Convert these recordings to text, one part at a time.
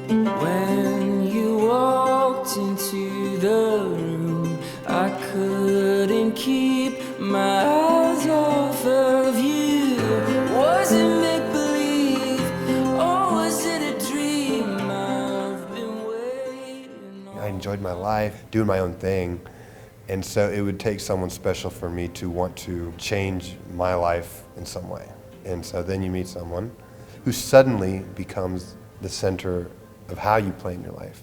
When you walked into the room, I couldn't keep my eyes off of you. Was it make-believe, or was it a dream? I've been waiting on. I enjoyed my life, doing my own thing, and so it would take someone special for me to want to change my life in some way. And so then you meet someone who suddenly becomes the center of how you plan your life.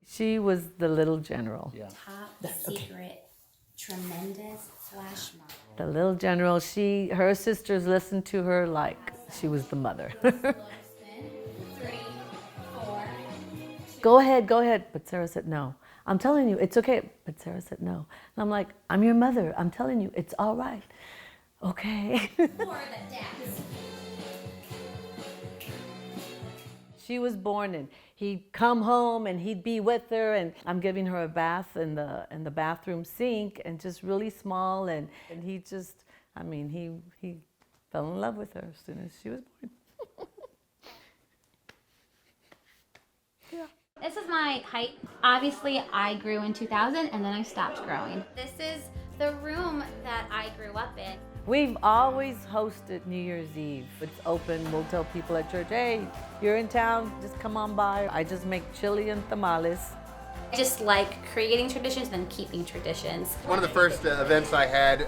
She was the little general. Top secret TreMENDEZ flash mob. The little general, her sisters listened to her like she was the mother. 3, 4. Go ahead. But Sarah said no. I'm telling you, it's okay. But Sarah said no. And I'm like, I'm your mother. I'm telling you, it's all right. Okay. For the dads. She was born and he'd come home and he'd be with her, and I'm giving her a bath in the bathroom sink, and just really small, and he just, I mean, he fell in love with her as soon as she was born. Yeah. This is my height. Obviously, I grew in 2000 and then I stopped growing. This is the room that I grew up in. We've always hosted New Year's Eve. It's open. We'll tell people at church, hey, you're in town, just come on by. I just make chili and tamales. I just like creating traditions and keeping traditions. One of the first events I had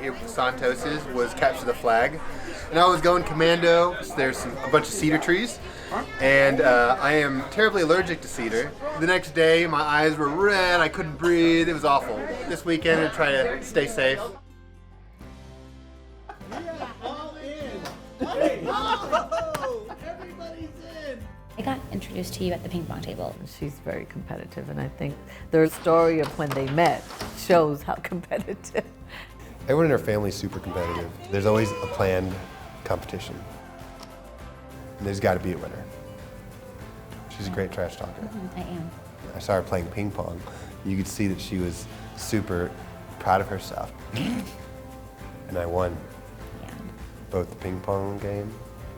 here with the Santoses was Capture the Flag. And I was going commando. There's a bunch of cedar trees, and I am terribly allergic to cedar. The next day, my eyes were red, I couldn't breathe, it was awful. This weekend, I try to stay safe. I got introduced to you at the ping pong table. She's very competitive, and I think their story of when they met shows how competitive. Everyone in our family is super competitive. There's always a planned competition. And there's got to be a winner. She's a great trash talker. I am. I saw her playing ping pong. You could see that she was super proud of herself. And I won Yeah. both the ping pong game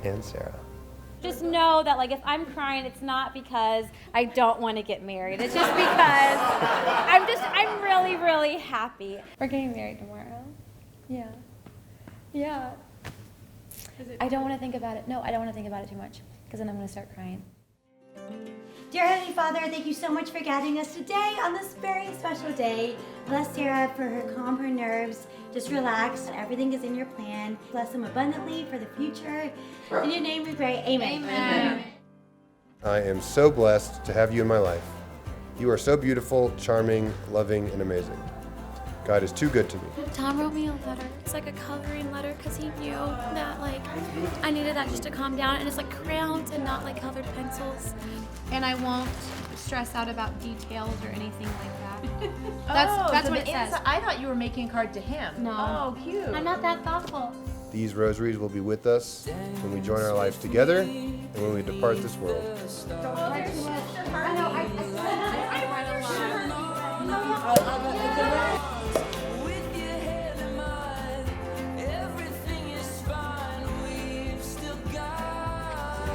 and Sarah. Just know that, like, if I'm crying, it's not because I don't want to get married. It's just because I'm really, really happy. We're getting married tomorrow. Yeah. Yeah. I don't want to think about it. No, I don't want to think about it too much, because then I'm going to start crying. Dear Heavenly Father, thank you so much for gathering us today on this very special day. Bless Sarah for her calm her nerves. Just relax. Everything is in your plan. Bless them abundantly for the future. In your name we pray. Amen. Amen. I am so blessed to have you in my life. You are so beautiful, charming, loving, and amazing. God is too good to me. Tom wrote me a letter. It's like a coloring letter because he knew that I needed that just to calm down, and it's like crayons and not like colored pencils. And I won't stress out about details or anything like that. That's what it says. I thought you were making a card to him. No. Oh, cute. I'm not that thoughtful. These rosaries will be with us when we join our lives together and when we depart this world. With your head in mind, everything is fine. We've still got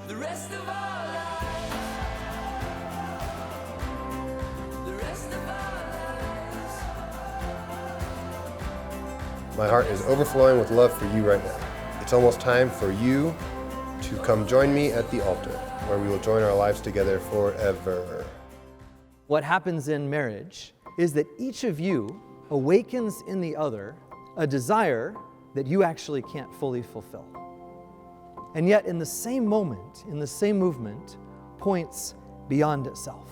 the rest of our lives. The rest of our lives. My heart is overflowing with love for you right now. It's almost time for you to come join me at the altar, where we will join our lives together forever. What happens in marriage is that each of you awakens in the other a desire that you actually can't fully fulfill. And yet in the same moment, in the same movement, points beyond itself.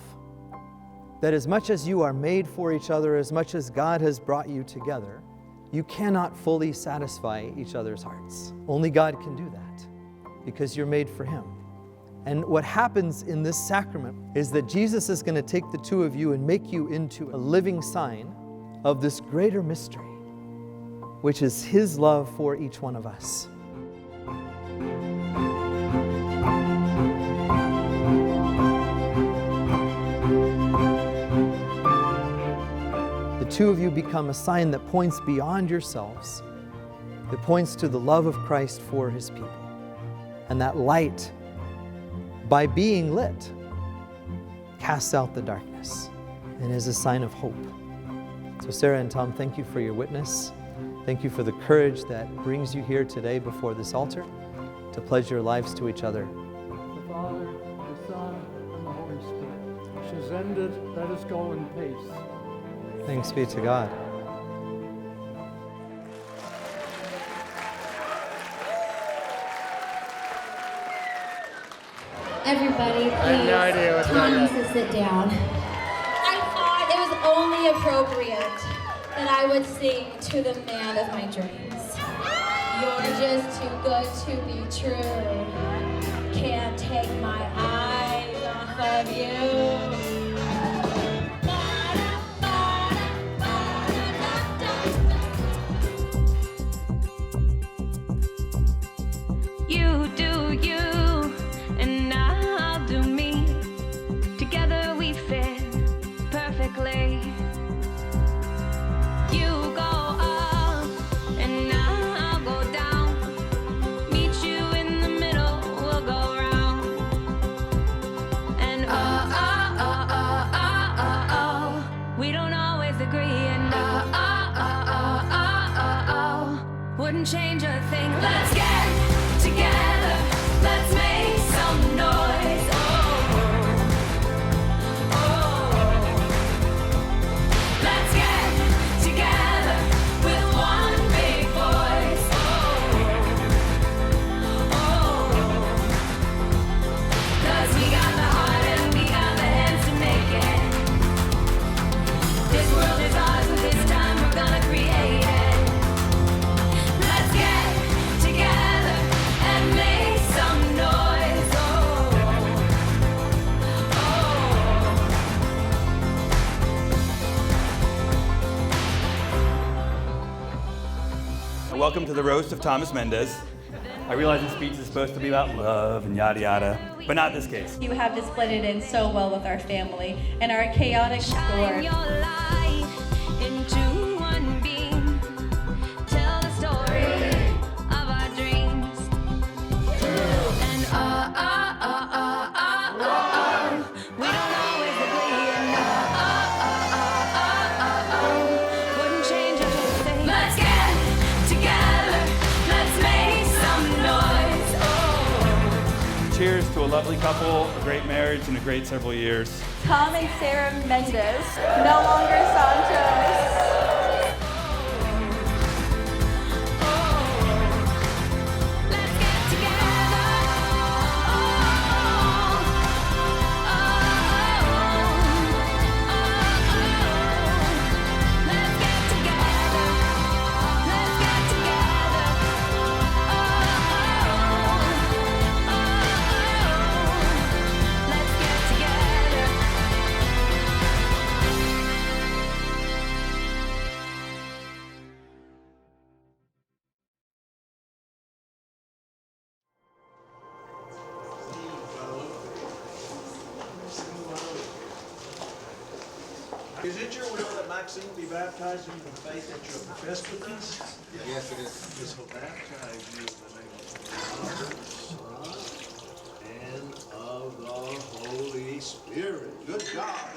That as much as you are made for each other, as much as God has brought you together, you cannot fully satisfy each other's hearts. Only God can do that because you're made for Him. And what happens in this sacrament is that Jesus is going to take the two of you and make you into a living sign of this greater mystery, which is His love for each one of us. The two of you become a sign that points beyond yourselves, that points to the love of Christ for His people. And that light by being lit, casts out the darkness and is a sign of hope. So Sarah and Tom, thank you for your witness. Thank you for the courage that brings you here today before this altar to pledge your lives to each other. The Father, the Son, and the Holy Spirit. Which is ended, let us go in peace. Thanks be to God. Everybody, I have no idea what's going on. please sit down. I thought it was only appropriate that I would sing to the man of my dreams. You're just too good to be true. Can't take my eyes off of you. You do you, and I'll do me. Together we fit perfectly. You go up, and I'll go down. Meet you in the middle, we'll go round. And we don't always agree, and wouldn't change a thing. Let's get together, let's make some noise. Let's get together with one big voice. Cause we got the heart and we got the hands to make it. This world is ours and this time we're gonna create it. Let's get together and make some noise. Welcome to the roast of Thomas Mendez. I realize this speech is supposed to be about love and yada yada, but not this case. You have displayed it in so well with our family and our chaotic Shine your store. light into one beam. Tell the story of our dreams. And we don't always agree. And wouldn't change a thing. Let's get together. Let's make some noise. Cheers to a lovely couple, a great marriage, and a great several years. Tom and Sarah Mendez, no longer Santos. Let's get together. Let's get together. Let's get together. Let's get together. Is it your will that Maxine be baptized into the faith that you have professed with us? Yes, it is. This will baptize you in the name of the Father, Son, and of the Holy Spirit. Good God.